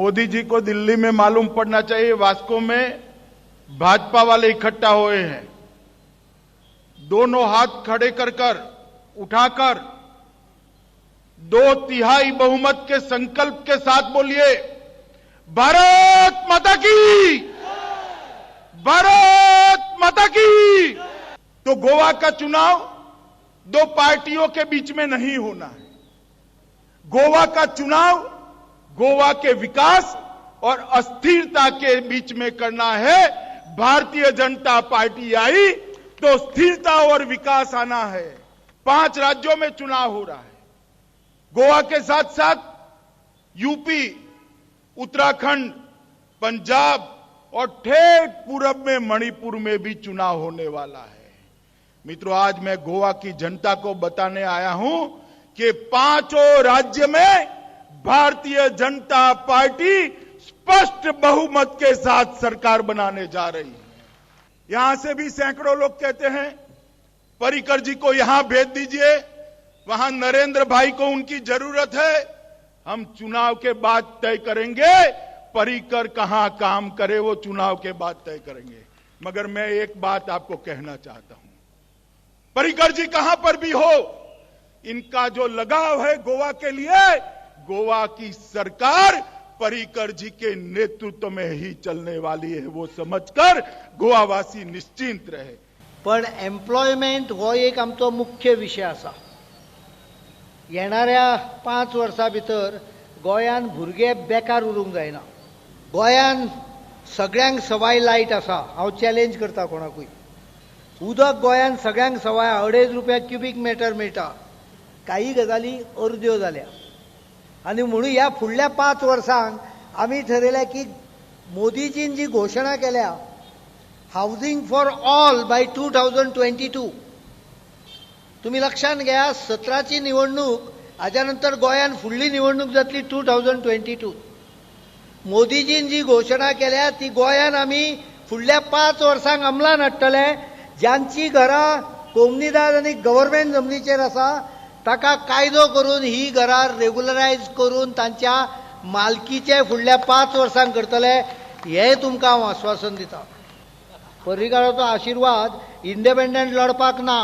मोदी जी को दिल्ली में मालूम पड़ना चाहिए, वास्को में भाजपा वाले इकट्ठा हुए हैं। दोनों हाथ खड़े कर उठाकर 2/3 बहुमत के संकल्प के साथ बोलिए, भारत माता की, भारत माता की। तो गोवा का चुनाव दो पार्टियों के बीच में नहीं होना है। गोवा का चुनाव गोवा के विकास और अस्थिरता के बीच में करना है। भारतीय जनता पार्टी आई तो स्थिरता और विकास आना है। 5 राज्यों में चुनाव हो रहा है। गोवा के साथ साथ यूपी, उत्तराखंड, पंजाब और ठेठ पूरब में मणिपुर में भी चुनाव होने वाला है। मित्रों, आज मैं गोवा की जनता को बताने आया हूं कि 5 राज्य में भारतीय जनता पार्टी स्पष्ट बहुमत के साथ सरकार बनाने जा रही है। यहां से भी सैकड़ों लोग कहते हैं पर्रिकर जी को यहां भेज दीजिए, वहां नरेंद्र भाई को उनकी जरूरत है। हम चुनाव के बाद तय करेंगे पर्रिकर कहां काम करे, वो चुनाव के बाद तय करेंगे। मगर मैं एक बात आपको कहना चाहता हूं, पर्रिकर जी कहां पर भी हो, इनका जो लगाव है गोवा के लिए, गोवा की सरकार पर्रिकर जी के नेतृत्व में ही चलने वाली है, वो समझकर गोवावासी निश्चिंत रहे। पण एम्प्लॉयमेंट हो एक आमचो मुख्य विषय आसा। येणाऱ्या 5 वर्सां भितर गोंयान भुरगे बेकार उरूंक जायना। गोंयान सगळ्यांक सवाय लायट आसा। हांव चॅलेंज करता कोणाकूय। उदक गोंयान सगळ्यांक सवाय 2.5 रुपया क्युबिक मिटर मेळटा। काही गजाली अर्द्यो जाल्या आनी म्हणून ह्या फुडल्या 5 वर्सांक आमी ठरयल्या की मोदीजीन जी घोशणा केल्या हावजिंग फॉर ऑल बाय 2022, तुम्ही लक्षात घ्या 17ची निवडणूक, हाच्या नंतर गोंयान फुडली निवडणूक जातली 2022। मोदीजीन जी घोशणा केल्या ती गोंयान आमी फुडल्या 5 वर्सांक अंमलान हाडटले। ज्यांची घरां कोमनीदाद आनी गव्हर्नमेंट जमनीचेर आसा ताका कायदो करून ही घरां रेग्युलरायज करून तांच्या मालकीचे फुडल्या 5 वर्सांक करतले, हे तुमकां हांव आश्वासन दिता। पर्रिकराचो आशिर्वाद इंडिपेंडंट लढपाक ना।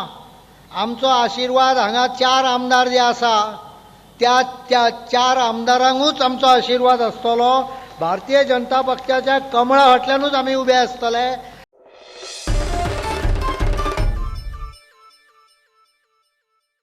आमचो आशिर्वाद हांगा 4 आमदार जे आसा त्या 4 आमदारांकूच आमचो आशिर्वाद आसतलो। भारतीय जनता पक्षाच्या कमळा फाटल्यानूच आमी उबे आसतले।